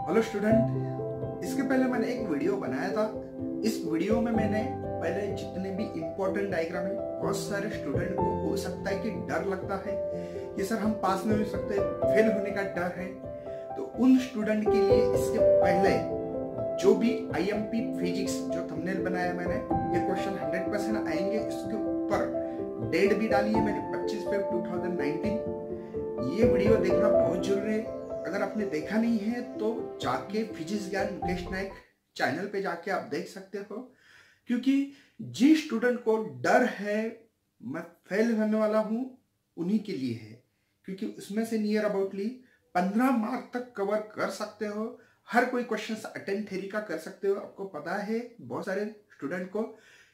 Hello student, इसके पहले मैंने एक वीडियो बनाया था। इस वीडियो में मैंने पहले जितने भी इम्पोर्टेंट डायग्राम है, बहुत सारे स्टूडेंट को हो सकता है कि डर लगता है कि सर हम पास नहीं हो सकते, फेल होने का डर है। तो उन स्टूडेंट के लिए इसके पहले जो भी आईएमपी फिजिक्स जो थंबनेल बनाया मैंने, ये क्वेश्चन 100% आएंगे। इसके ऊपर डेट भी डाली है मैंने 25 फरवरी 2019। ये वीडियो देखना बहुत जरूरी है। अगर आपने देखा नहीं है तो जाके फिजिक्स ज्ञान मुकेश नायक चैनल पे जाके आप देख सकते हो, क्योंकि जिस स्टूडेंट को डर है मैं फेल होने वाला हूं उन्हीं के लिए है, क्योंकि उसमें से नियर अबाउटली 15 मार्क तक कवर कर सकते हो। हर कोई क्वेश्चन अटेम्प्ट थ्योरी का कर सकते हो। आपको पता है बहुत सारे स्टूडेंट को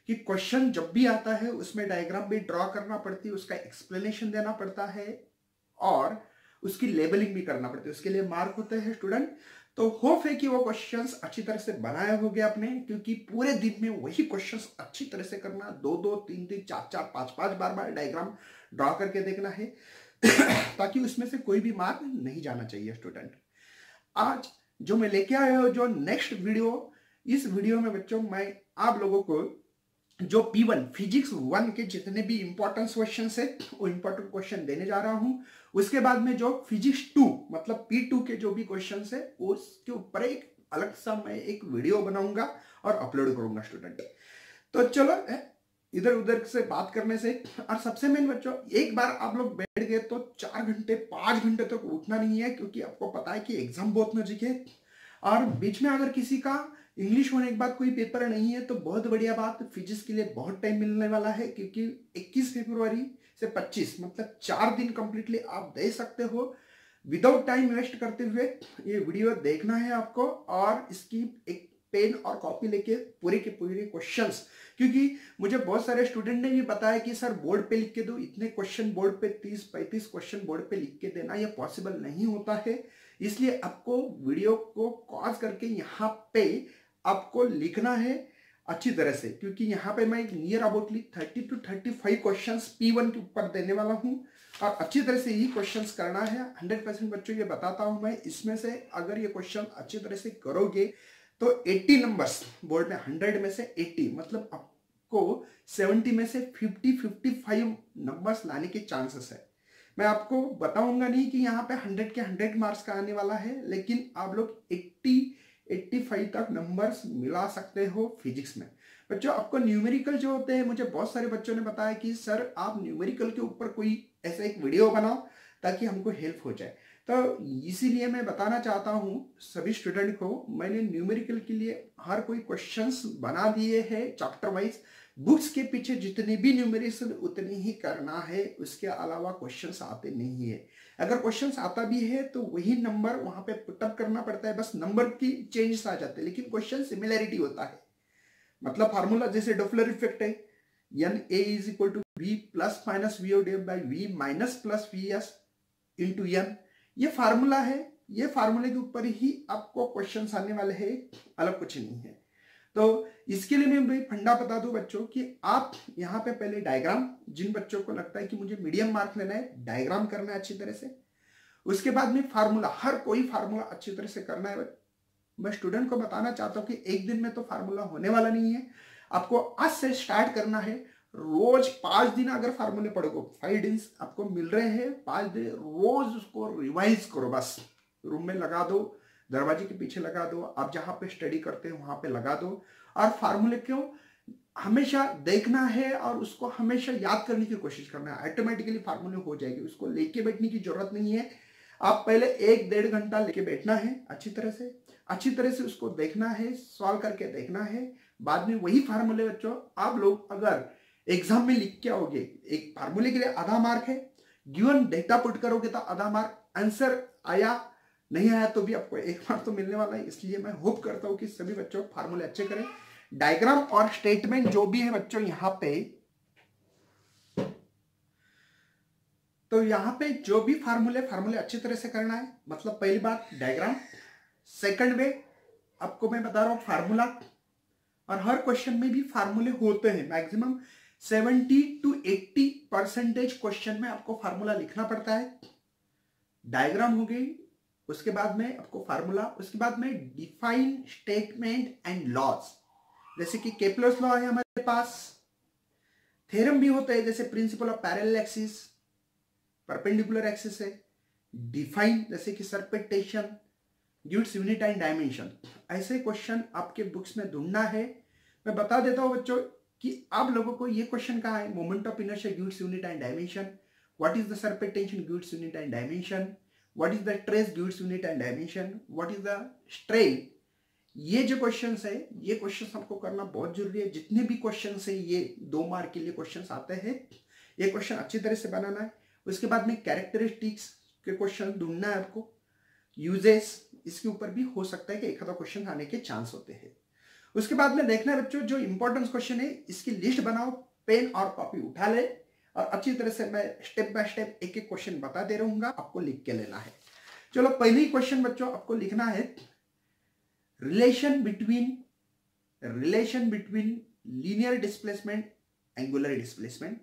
कि क्वेश्चन जब भी आता है उसमें डायग्राम भी ड्रॉ करना पड़ती है, उसका एक्सप्लेनेशन देना पड़ता है और उसकी लेबलिंग भी करना पड़ती है, उसके लिए मार्क होते हैं स्टूडेंट। तो होप है कि वो क्वेश्चंस अच्छी तरह से बनाए होंगे आपने, क्योंकि पूरे दिन में वही क्वेश्चंस अच्छी तरह से करना, 2-2, 3-3, 4-4, 5-5 बार डायग्राम ड्रॉ करके देखना है ताकि उसमें से कोई भी मार्क नहीं जाना चाहिए स्टूडेंट। आज जो मैं लेके आया हूं जो नेक्स्ट वीडियो, इस वीडियो में बच्चों मैं आप लोगों को जो P1 फिजिक्स 1 के जितने भी इंपॉर्टेंट क्वेश्चन है वो इंपॉर्टेंट क्वेश्चन देने जा रहा हूं। उसके बाद में जो फिजिक्स 2 मतलब P2 के जो भी क्वेश्चन है उसके ऊपर एक अलग सा मैं एक वीडियो बनाऊंगा और अपलोड करूंगा स्टूडेंट। तो चलो इधर उधर से बात करने से, और सबसे मेन बच्चों, एक बार आप लोग बैठ गए तो 4 घंटे 5 घंटे तक उठना नहीं है, क्योंकि आपको पता है कि एग्जाम बहुत नजदीक है। और बीच में अगर किसी का इंग्लिश होने के बाद कोई पेपर नहीं है तो बहुत बढ़िया बात, फिजिक्स के लिए बहुत टाइम मिलने वाला है, क्योंकि 21 फरवरी से 25 मतलब 4 दिन कंप्लीटली आप दे सकते हो विदाउट टाइम वेस्ट करते हुए। ये वीडियो देखना है आपको और इसकी एक पेन और कॉपी लेके पूरे के पूरे क्वेश्चंस, क्योंकि मुझे बहुत सारे स्टूडेंट ने भी बताया कि सर बोर्ड पे लिख के दो, इतने क्वेश्चन बोर्ड पे 30-35 क्वेश्चन बोर्ड पे लिख के देना ये पॉसिबल नहीं होता है। इसलिए आपको वीडियो को पॉज करके यहाँ पे आपको लिखना है अच्छी तरह से, क्योंकि यहाँ पे मैं नियर अबाउटली 30 to 35 क्वेश्चंस P1 के ऊपर देने वाला हूँ और अच्छी तरह से ही क्वेश्चंस करना है। 100% बच्चों ये बताता हूँ मैं, इसमें से अगर ये क्वेश्चन अच्छी तरह से करोगे तो 80 नंबर्स बोर्ड में, 100 में से 80 मतलब आपको 70 में से 50-55 नंबर्स लाने के चांसेस है। मैं आपको बताऊंगा नहीं कि यहाँ पे 100 के 100 मार्क्स का आने वाला है, लेकिन आप लोग 80-85 तक नंबर्स मिला सकते हो फिजिक्स में। बच्चों आपको न्यूमेरिकल जो होते हैं, मुझे बहुत सारे बच्चों ने बताया कि सर आप न्यूमेरिकल के ऊपर कोई ऐसा एक वीडियो बनाओ ताकि हमको हेल्प हो जाए। तो इसीलिए मैं बताना चाहता हूँ सभी स्टूडेंट को, मैंने न्यूमेरिकल के लिए हर कोई क्वेश्चंस बना दिए हैं चैप्टर वाइज। बुक्स के पीछे जितने भी न्यूमेरिकल उतनी ही करना है, उसके अलावा क्वेश्चंस आते नहीं है। अगर क्वेश्चंस आता भी है तो वही नंबर वहां पे पुटअप करना पड़ता है, बस नंबर की चेंजेस आ जाते हैं, लेकिन क्वेश्चन सिमिलैरिटी होता है। मतलब फार्मूला जैसे डॉपलर इफेक्ट है, NA = V ± VO/V - VS × N, ये फार्मूला है। ये फार्मूले के ऊपर ही आपको क्वेश्चंस आने वाले हैं, अलग कुछ नहीं है। तो इसके लिए मैं फंडा बता दूं बच्चों कि आप यहाँ पे पहले डायग्राम, जिन बच्चों को लगता है कि मुझे मीडियम मार्क लेना है, डायग्राम करना है अच्छी तरह से। उसके बाद में फार्मूला, हर कोई फार्मूला अच्छी तरह से करना है। मैं स्टूडेंट को बताना चाहता हूँ कि एक दिन में तो फार्मूला होने वाला नहीं है, आपको आज से स्टार्ट करना है। रोज 5 दिन अगर फार्मूले पढ़ोगे, 5 दिन आपको मिल रहे हैं, 5 दिन रोज उसको रिवाइज करो। बस रूम में लगा दो, दरवाजे के पीछे लगा दो, आप जहां पे स्टडी करते हो वहां पे लगा दो। और फार्मूले क्यों हमेशा देखना है और उसको हमेशा याद करने की कोशिश करना है, ऑटोमेटिकली फार्मूले हो जाएगी। उसको लेके बैठने की जरूरत नहीं है। आप पहले 1-1.5 घंटा लेके बैठना है, अच्छी तरह से उसको देखना है, सॉल्व करके देखना है। बाद में वही फार्मूले बच्चों आप लोग अगर एग्जाम में लिख के आओगे, एक फार्मूले के लिए आधा मार्क है, गिवन डेटा पुट करोगे तो आधा मार्क, आंसर आया नहीं आया तो भी आपको 1 मार्क तो मिलने वाला है। इसलिए मैं होप करता हूं कि सभी बच्चों फार्मूले अच्छे करें। डायग्राम और स्टेटमेंट जो भी है बच्चों यहाँ पे, तो यहाँ पे जो भी फार्मूले अच्छी तरह से करना है। मतलब पहली बात डायग्राम, सेकंड में आपको मैं बता रहा हूं फार्मूला, और हर क्वेश्चन में भी फार्मूले होते हैं। मैक्सिमम 70 to 80% क्वेश्चन में आपको फार्मूला लिखना पड़ता है। डायग्राम हो गई, उसके बाद में आपको फार्मूला, उसके बाद में डिफाइन स्टेटमेंट एंड लॉज, जैसे कि केपलर्स लॉ है हमारे पास, थ्योरम भी होता है जैसे principle of parallel axis, perpendicular axis है, डिफाइन जैसे कि सर्पेंटेशन, गिव्स यूनिट एंड डायमेंशन। ऐसे क्वेश्चन आपके बुक्स में ढूंढना है। मैं बता देता हूं बच्चों कि आप लोगों को ये क्वेश्चन कहाँ है, moment of inertia gives unit and dimension, what is the surface tension gives unit and dimension, what is the stress gives unit and dimension, what is the strain. ये जो क्वेश्चंस है, ये क्वेश्चंस आपको करना बहुत जरूरी है। जितने भी क्वेश्चंस है ये 2 मार्क के लिए क्वेश्चंस आते हैं, ये क्वेश्चन अच्छी तरह से बनाना है। उसके बाद में कैरेक्टरिस्टिक्स के क्वेश्चन ढूंढना है आपको, यूजेस, इसके ऊपर भी हो सकता है कि एक आधा क्वेश्चन आने के चांस होते हैं। उसके बाद में देखना है बच्चों जो इंपॉर्टेंट क्वेश्चन है इसकी लिस्ट बनाओ, पेन और कॉपी उठा ले और अच्छी तरह से मैं स्टेप बाय स्टेप एक एक क्वेश्चन बता दे रहूंगा, आपको लिख के लेना है। चलो पहली क्वेश्चन बच्चों आपको लिखना है relation between linear displacement angular displacement.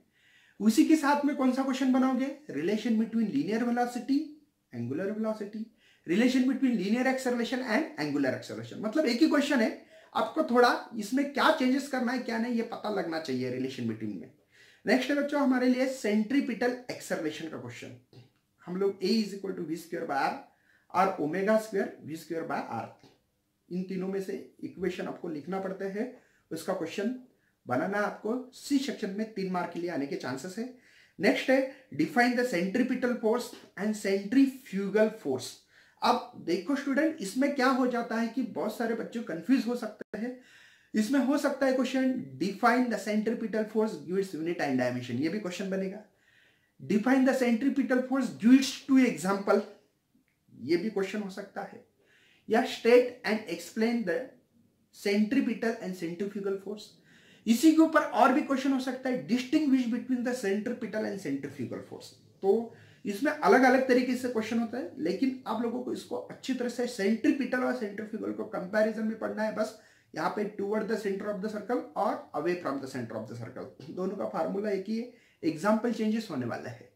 उसी के साथ में कौन सा क्वेश्चन बनाओगे, relation between linear velocity angular velocity, relation between linear acceleration and angular acceleration. मतलब एक ही क्वेश्चन है, आपको थोड़ा इसमें क्या चेंजेस करना है क्या नहीं ये पता लगना चाहिए रिलेशन बिटवीन में। नेक्स्ट है बच्चों हमारे लिए सेंट्रीपिटल एक्सेलरेशन का क्वेश्चन। हम लोग A is equal to v² और ओमेगा स्क्वायर v²r, इन तीनों में से इक्वेशन आपको लिखना पड़ता है। उसका क्वेश्चन बनाना आपको सी सेक्शन में 3 मार्क के लिए आने के चांसेस है। नेक्स्ट है define the centripetal force and centrifugal force. अब देखो स्टूडेंट, इसमें क्या हो जाता है कि बहुत सारे बच्चे कंफ्यूज हो सकते हैं। इसमें हो सकता है question define the centripetal force gives unit and dimension, ये भी क्वेश्चन बनेगा। Define the centripetal force gives 2 example, ये भी क्वेश्चन हो सकता है। या state and explain the centripetal and centrifugal force. इसी के ऊपर और भी क्वेश्चन हो सकता है, distinguish between the centripetal and centrifugal force. तो इसमें अलग अलग तरीके से क्वेश्चन होता है, लेकिन आप लोगों को इसको अच्छी तरह से सेंट्रीपिटल और सेंट्रीफ्यूगल को कंपैरिजन में पढ़ना है। बस यहाँ पे toward the centre of the circle और away from the centre of the circle, दोनों का फार्मूला एक ही है, एग्जाम्पल चेंजेस होने वाला है।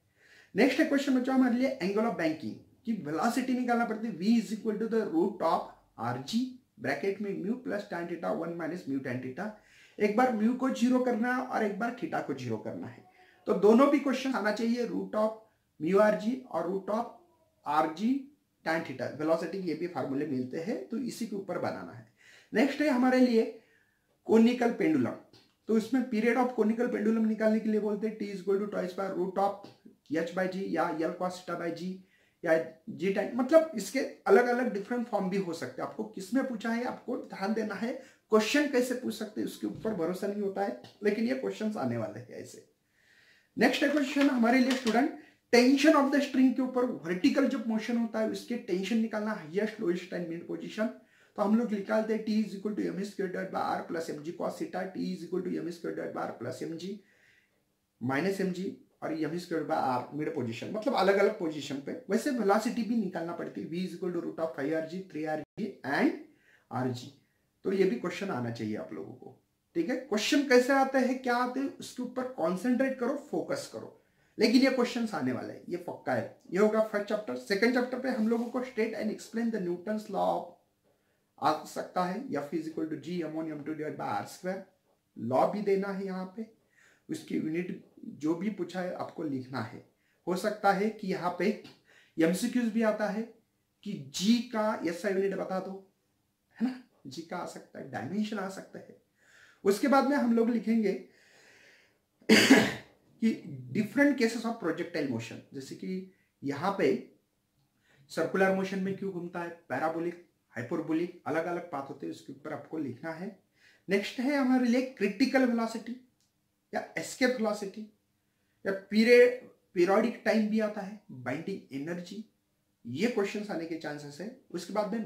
नेक्स्ट है क्वेश्चन बच्चों हमारे लिए एंगल ऑफ बैंकिंग की वेलोसिटी निकालना पड़ती है। v is equal to the root of rg bracket में mu plus tan theta 1 minus mu tan theta. एक बार म्यू को 0 करना है और एक बार थीटा को 0 करना है। तो दोनों भी क्वेश्चन आना चाहिए, रूट ऑफ म्यू rg और root of rg tan theta. Velocity के ये भी फार्मूले मिलते हैं, तो इसी के ऊपर बनाना है। नेक्स्ट है हमारे लिए कोनिकल पेंडुलम। तो इसमें पीरियड ऑफ कोनिकल पेंडुलम निकालने के लिए बोलते हैं t is equal to twice by root of h/g या l cos theta by g या g tan। मतलब इसके अलग अलग डिफरेंट फॉर्म भी हो सकते हैं। आपको किसमें पूछा है आपको ध्यान देना है, क्वेश्चन कैसे पूछ सकते हैं उसके ऊपर भरोसा नहीं होता है, लेकिन ये क्वेश्चंस आने वाले हैं ऐसे। नेक्स्ट है क्वेश्चन हमारे लिए student tension of the string के ऊपर वर्टिकल जब मोशन होता है उसके टेंशन निकालना, highest lowest and mid position. तो हम लोग निकालते हैं t is equal to m square divide by r plus mg cos theta, t is equal to m square divide by r plus mg minus mg और m square by r mid position, मतलब अलग अलग position पे। वैसे velocity भी निकालना पड़ती है, v is equal to root of 5rg 3rg and rg। तो ये भी क्वेश्चन आना चाहिए आप लोगों को, ठीक है। क्वेश्चन कैसे आते हैं क्या आते हैं उसके ऊपर कॉन्सेंट्रेट करो, फोकस करो, लेकिन ये क्वेश्चंस आने वाले हैं, ये पक्का है। ये होगा फर्स्ट चैप्टर। सेकंड चैप्टर पे हम लोगों को state and explain the Newton's law आ सकता है, F is equal to g m1 m2 divide by r square. Law भी देना है यहाँ पे, उसकी यूनिट जो भी पूछा है आपको लिखना है। हो सकता है कि यहाँ पे एमसीक्यूज भी आता है कि g का ऐसा यूनिट बता दो, है ना, g का आ सकता है, डायमेंशन आ सकता है। उसके बाद में हम लोग लिखेंगे कि different cases of projectile motion, जैसे कि यहाँ पे सर्कुलर मोशन में क्यों घूमता है, पैराबोलिक, हाइपरबोलिक, अलग अलग पाथ होते हैं, उसके ऊपर आपको लिखना है। नेक्स्ट है हमारे लिए क्रिटिकल वेलोसिटी या एस्केप वेलोसिटी या पीरियोडिक टाइम भी आता है, बाइंडिंग एनर्जी, ये क्वेश्चंस आने के चांसेस है। उसके बाद में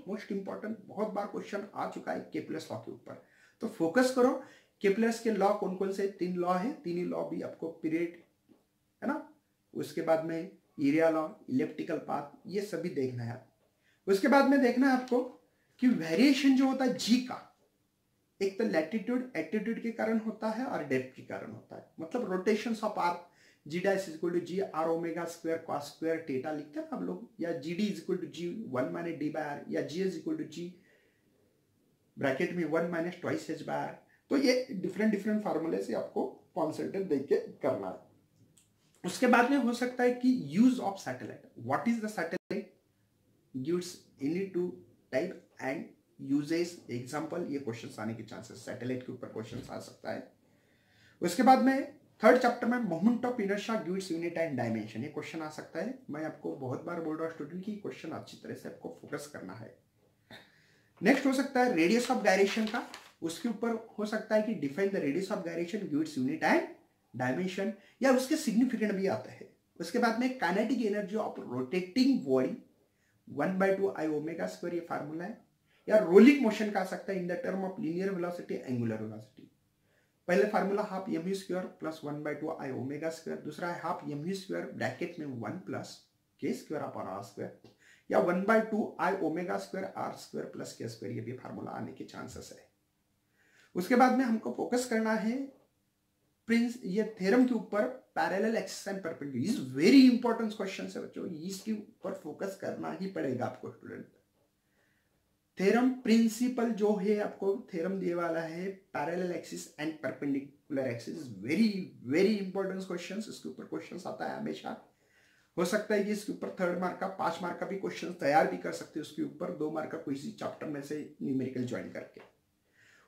मोस्ट इंपॉर्टेंट, बहुत बार क्वेश्चन आ चुका है केपलर्स लॉ के ऊपर, तो फोकस करो। केपलर्स के लॉ कौन कौन से, 3 लॉ है, 3 ही लॉ भी आपको पीरियड, है ना। उसके बाद में एरिया लॉ, इलिप्टिकल पाथ, ये सभी देखना है। उसके बाद में देखना है आपको कि वेरिएशन जो होता है जी का, एक तो लैटिट्यूड एटीट्यूड के कारण होता है और डेप्थ के कारण होता है। मतलब rotations of arc G dash is equal to G R omega square cos square theta लिखते हैं आप लोग, या G D is equal to G 1 minus D by R, या G is equal to G bracket में 1 minus twice H by R. तो ये different different फार्मूले से आपको कॉन्सेंट्रेट देके करना है। उसके बाद में हो सकता है कि use of satellite, what is the satellite, gives any two type and uses, example, ये क्वेश्चंस आने के चांसेस, सैटेलाइट के ऊपर क्वेश्चंस आ सकता है। उसके बाद में थर्ड चैप्टर में moment of inertia gives unit and dimension, ये क्वेश्चन आ सकता है। मैं आपको बहुत बार बोल रहा हूँ स्टूडेंट की क्वेश्चन अच्छी तरह से आपको फोकस करना है। नेक्स्ट हो सकता है रेडियस ऑफ गायरेशन का, उसके ऊपर हो सकता है कि define the radius of gyration gives unit and dimension, या उसके सिग्निफिकेंट भी आता है। उसके बाद में kinetic energy of rotating body 1/2 I omega square, ये फार्मूला है। या रोलिंग मोशन का आ सकता है in the term of linear velocity angular velocity. पहले formula half M U square plus 1/2 I omega square, दूसरा है half M U square bracket में 1 plus K square upon are square, या 1/2 I omega square R square plus K square, ये भी formula आने के chances है। उसके बाद में हमको फोकस करना है प्रिंस ये थ्योरम के ऊपर, parallel axis and perpendicular, is very important question है बच्चों, इसके ऊपर फोकस करना ही पड़ेगा आपको स्टूडेंट। थ्योरम प्रिंसिपल जो है आपको थ्योरम दिए वाला है parallel axis and perpendicular axis, very very important questions, इसके ऊपर क्वेश्चंस आता है हमेशा। हो सकता है कि इसके ऊपर 3 मार्क का 5 मार्क का भी क्वेश्चन तैयार भी कर सकते हैं, उसके ऊपर 2 मार्क का कोई चैप्टर में से न्यूमेरिकल ज्वाइन करके।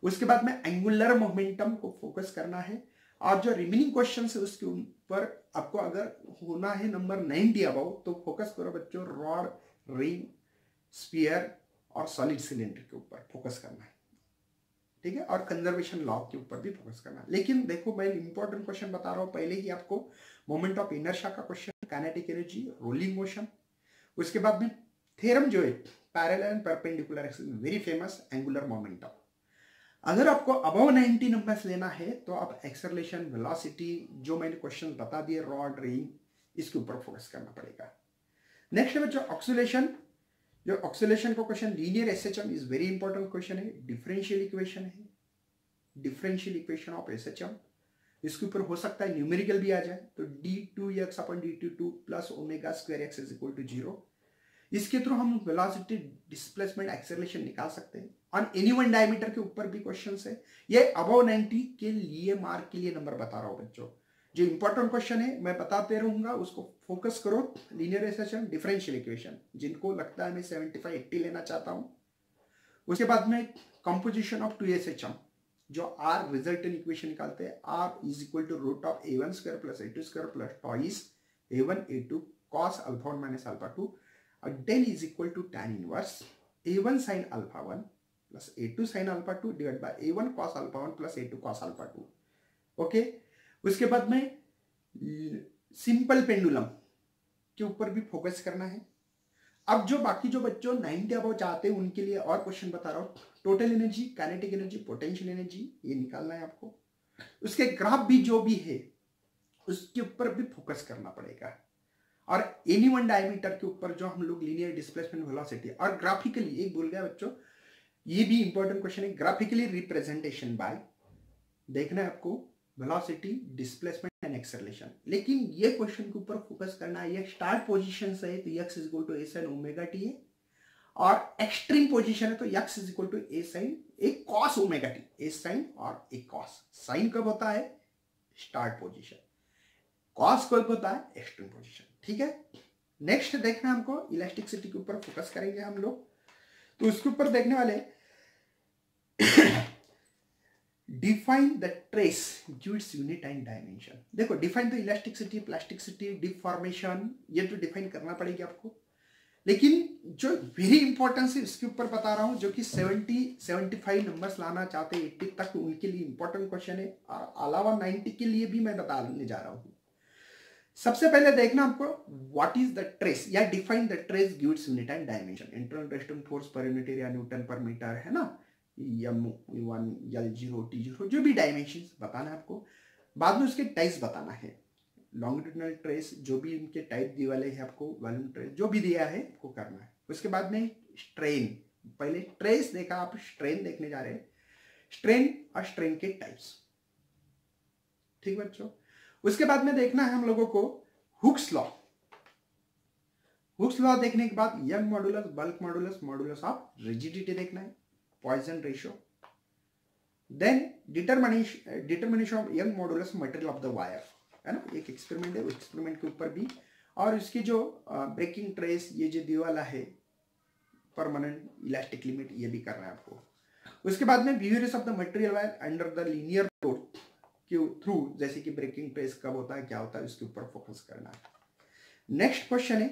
उसके बाद में एंगुलर मोमेंटम को फोकस करना है, और जो रिमेनिंग क्वेश्चन है उसके ऊपर आपको अगर होना है नंबर 90 अबव, तो फोकस करो बच्चों रॉड, रिंग, स्फीयर और सॉलिड सिलेंडर के ऊपर फोकस करना है, ठीक है, और कंजर्वेशन लॉ के ऊपर भी फोकस करना है। लेकिन देखो मैं इंपॉर्टेंट क्वेश्चन बता रहा हूँ पहले ही आपको, मोमेंट ऑफ इनर्शिया का question, kinetic energy, rolling motion. उसके बाद में थ्योरम जो है parallel and perpendicular axis, very famous, angular momentum. अगर आपको अबव 90 नंबर्स लेना है तो आप एक्सेलरेशन, वेलोसिटी, जो मैंने क्वेश्चन बता दिए, रॉड, रिंग, इसके ऊपर फोकस करना पड़ेगा। नेक्स्ट है बच्चों ऑक्सीलेशन, जो ऑक्सीलेशन का question linear SHM is very important question है, डिफरेंशियल इक्वेशन है, डिफरेंशियल इक्वेशन ऑफ एसएचएम, इसके ऊपर हो सकता है न्यूमेरिकल भी आ जाए, तो d2x upon dt2 plus omega square x is equal to 0, इसके थ्रू हम वेलोसिटी, डिस्प्लेसमेंट, एक्सेलरेशन निकाल सकते हैं। ऑन एनी वन डायमीटर के ऊपर भी क्वेश्चन है, ये अबव 90 के लिए मार्क के लिए नंबर बता रहा हूं बच्चों, जो इंपॉर्टेंट क्वेश्चन है मैं बताते रहूंगा, उसको फोकस करो। लीनियर एसएचएम, डिफरेंशियल इक्वेशन, जिनको लगता है मैं 75-80 लेना चाहता हूं। उसके बाद में कंपोजिशन ऑफ 2SHM, जो आर रिजल्टेंट इक्वेशन निकालते हैं, R is equal to root of a1 square plus a2 square plus twice a1 a2 cos alpha 1 minus alpha 2, और del is equal to tan inverse a1 sin alpha 1 plus a2 sin alpha 2 divide by a1 cos alpha 1 plus a2 cos alpha 2। Okay, उसके बाद में simple pendulum के ऊपर भी focus करना है। अब जो बाकी जो बच्चों 90 अबव चाहते हैं उनके लिए और क्वेश्चन बता रहा हूं, total energy, kinetic energy, potential energy, ये निकालना है आपको। उसके ग्राफ भी जो भी है उसके ऊपर भी फोकस करना पड़ेगा, और एनी वन डायमीटर के ऊपर जो हम लोग लीनियर डिस्प्लेसमेंट वेलोसिटी, और ग्राफिकली, एक भूल गया बच्चों, ये भी इंपॉर्टेंट क्वेश्चन है, ग्राफिकली रिप्रेजेंटेशन बाय, देखना है आपको वेलोसिटी, डिस्प्लेसमेंट एंड एक्सेलरेशन। लेकिन ये क्वेश्चन के ऊपर फोकस करना है, ये स्टार्ट पोजीशन है तो x is equal to a sin omega t है, और एक्सट्रीम पोजीशन है तो x is equal to a sin a cos omega t, a sin और a cos। साइन कब होता है? Start position. कॉस कब होता है? Extreme position. ठीक है, नेक्स्ट देखना हमको इलास्टिसिटी के ऊपर फोकस करेंगे हम लोग, तो उसके ऊपर देखने वाले define the stress gives unit and dimension. देखो, define the elasticity, plasticity, deformation, ये तो डिफाइन करना पड़ेगी आपको, लेकिन जो वेरी इंपॉर्टेंस है इसके ऊपर बता रहा हूं, जो कि 70-75 नंबर्स लाना चाहते हैं 80 तक, उनके लिए इंपॉर्टेंट क्वेश्चन है, और अलावा 90 के लिए भी मैं बताने जा रहा हूं। सबसे पहले देखना आपको व्हाट इज द ट्रेस, या define the stress gives unit and dimension. Internal resistance force per unit area Newton पर मीटर है ना, M1, L0, T0, जो भी डायमेंशंस बताना है आपको। बाद में उसके टाइप्स बताना है, लॉन्गिट्यूडिनल ट्रेस, जो भी इनके टाइप दिए वाले हैं आपको, वॉल्यूम ट्रेस जो भी दिया है आपको करना है। उसके बाद में स्ट्रेन, पहले ट्रेस देखा, आप स्ट्रेन देखने जा रहे हैं, स्ट्रेन और स्ट्रेन के टाइप्स। ठीक बच्चों, उसके बाद में देखना है हम लोगों को हुक्स लॉ। हुक्स लॉ देखने के बाद Young modulus, bulk modulus, modulus of rigidity देखना है, Poisson ratio, then determination of Young modulus material of the wire, है ना, एक एक्सपेरिमेंट है, उस एक्सपेरिमेंट के ऊपर भी, और इसकी जो ब्रेकिंग ट्रेस, ये जो दिए वाला है परमानेंट इलास्टिक लिमिट, ये भी करना है आपको। उसके बाद में behaviours of the material wire under the linear load के थ्रू, जैसे कि ब्रेकिंग ट्रेस कब होता है, क्या होता है, इसके ऊपर फोकस करना है। नेक्स्ट क्वेश्चन है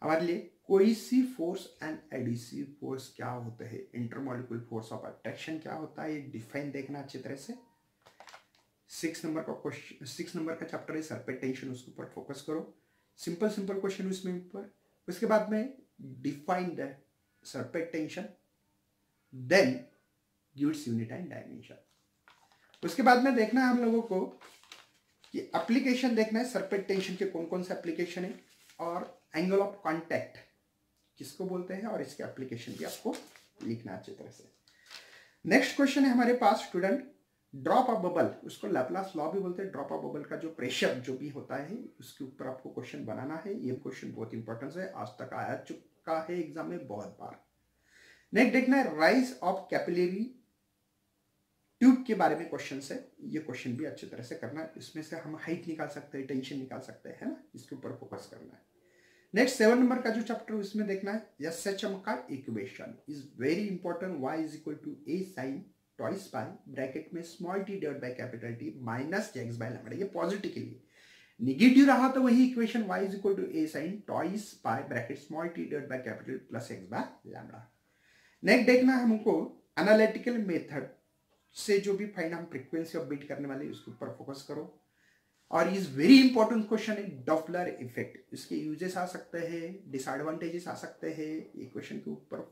हमारे लिए cohesive force and adhesive force क्या होते हैं, इंटरमॉलिक्यूलर फोर्स ऑफ अट्रैक्शन क्या होता है, ये डिफाइन देखना अच्छी तरह से। 6 नंबर का क्वेश्चन, 6 नंबर का चैप्टर है सरफेस टेंशन, उसके ऊपर फोकस करो। सिंपल क्वेश्चन उसमें ऊपर। उसके बाद में define the surface tension, then gives unit and dimension. उसके बाद में देखना है हम लोगों को कि एप्लीकेशन देखना है, सरफेस टेंशन के कौन कौन से एप्लीकेशन है, और एंगल ऑफ कांटेक्ट किसको बोलते हैं, और इसके एप्लीकेशन भी आपको लिखना अच्छी तरह से। नेक्स्ट क्वेश्चन है हमारे पास स्टूडेंट, ड्रॉप ऑफ बबल, उसको लैपलास लॉ भी बोलते हैं। ड्रॉप ऑफ बबल का जो प्रेशर जो भी होता है उसके ऊपर आपको क्वेश्चन बनाना है। ये क्वेश्चन बहुत इंपॉर्टेंट है, आज तक आया चुका है एग्जाम में बहुत बार। नेक्स्ट देखना है राइज ऑफ कैपिलरी ट्यूब के बारे में क्वेश्चन है, ये क्वेश्चन भी अच्छी तरह से करना है। इसमें से हम हाइट निकाल सकते हैं, टेंशन निकाल सकते हैं, है ना, इसके ऊपर फोकस करना है। नेक्स्ट 7 नंबर का जो चैप्टर उसमें देखना है एसएचएम का equation is very important, y is equal to a sin twice by bracket में small t divide by capital T minus x by lambda, ये पॉजिटिव के लिए। निगेटिव रहा तो वही equation y is equal to a sin twice by bracket small t divide by capital plus x by lambda. Next देखना है हमको analytical method से जो भी फाइंड हम फ्रीक्वेंसी ऑफ बीट करने वाले उसके ऊपर फोकस करो। और इज वेरी इंपॉर्टेंट क्वेश्चन है डॉपलर इफेक्ट, इसके यूजेस आ सकते हैं, डिसएडवांटेजेस आ सकते हैं, इक्वेशन के ऊपर,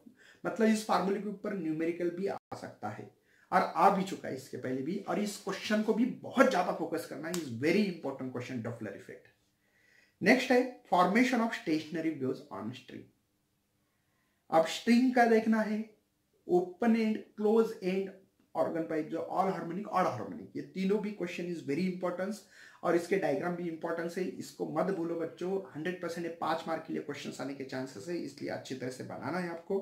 मतलब इस फार्मूले के ऊपर न्यूमेरिकल भी आ सकता है, और आ भी चुका है इसके पहले भी, और इस क्वेश्चन को भी बहुत ज्यादा फोकस करना है, is very important question Doppler effect. Next है formation of stationary waves on string. अब स्ट्रिंग का देखना है open end, close end, organ pipe, जो ऑल हार्मोनिक, ऑड हार्मोनिक, ये तीनों भी क्वेश्चन इज वेरी इंपॉर्टेंस, और इसके डायग्राम भी इंपॉर्टेंस है, इसको मत भूलो बच्चों। 100% 5 मार्क के लिए क्वेश्चन आने के चांसेस है, इसलिए अच्छी तरह से बनाना है आपको।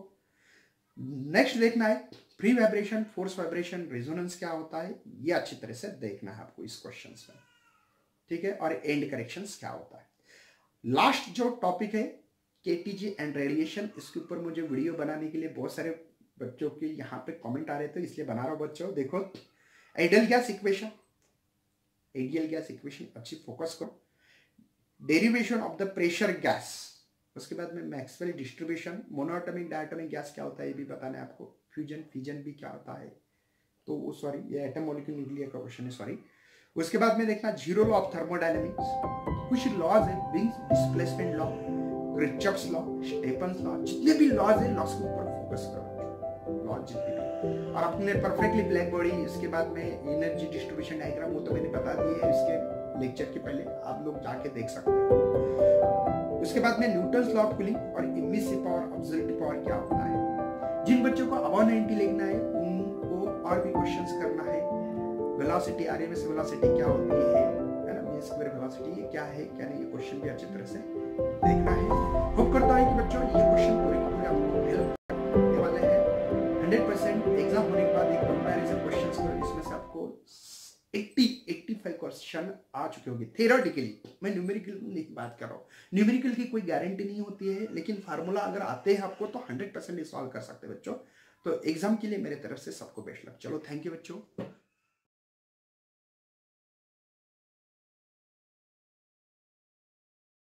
नेक्स्ट देखना है free vibration, force vibration, resonance क्या होता है, ये अच्छी तरह से देखना है आपको इस क्वेश्चन में, ठीक है, और एंड करेक्शंस क्या होता है। लास्ट जो टॉपिक है केटीजी एंड रेडिएशन, इसके ऊपर मुझे वीडियो बनाने के लिए बहुत सारे बच्चों के यहाँ पे कमेंट आ रहे थे, इसलिए बना रहा हूं बच्चों। देखो ideal gas equation, ideal gas equation अच्छी फोकस करो। Derivation of the pressure gas, उसके बाद में Maxwell distribution, monoatomic diatomic gas क्या होता है ये भी बताना है आपको, फ्यूजन फिजन भी क्या होता है, तो वो सॉरी ये एटम मॉलिक्यूल न्यूक्लियर का क्वेश्चन है, सॉरी। उसके बाद में देखना जीरो लॉ ऑफ थर्मोडायनेमिक्स, कुछ लॉज है, wings displacement law, Kirchhoff's law, Stefan's law, जितने भी लॉज है लॉज के ऊपर फोकस करो, लॉज जितने भी। और अपने परफेक्टली ब्लैक बॉडी, इसके बाद में एनर्जी डिस्ट्रीब्यूशन डायग्राम, वो तो मैंने बता दिए है इसके लेक्चर के पहले, आप लोग जाके देख सकते हैं। उसके बाद में न्यूटन्स लॉ ऑफ कूलिंग और इमिसिव पावर, ऑब्जर्वेटिव पावर क्या होता है। जिन बच्चों को अबव 90 लिखना है उनको और भी क्वेश्चंस करना है। वेलोसिटी, आरएमएस वेलोसिटी क्या होती है ना, मीन स्क्वायर वेलोसिटी ये क्या है क्या नहीं, ये क्वेश्चन भी अच्छी तरह से देखना है। होप करता है कि बच्चों ये क्वेश्चन पूरे के पूरे आपको हेल्प करने वाले हैं। 100% एग्जाम होने के बाद एक कंपैरिजन क्वेश्चंस करो, इसमें से आपको 85 क्वेश्चन आ चुके होंगे थ्योरेटिकली। मैं न्यूमेरिकल की बात कर रहा हूँ, न्यूमेरिकल की कोई गारंटी नहीं होती है, लेकिन फार्मूला अगर आते हैं आपको तो 100% सॉल्व कर सकते हैं बच्चों। तो एग्जाम के लिए मेरे तरफ से सबको बेस्ट लक। चलो थैंक यू बच्चों।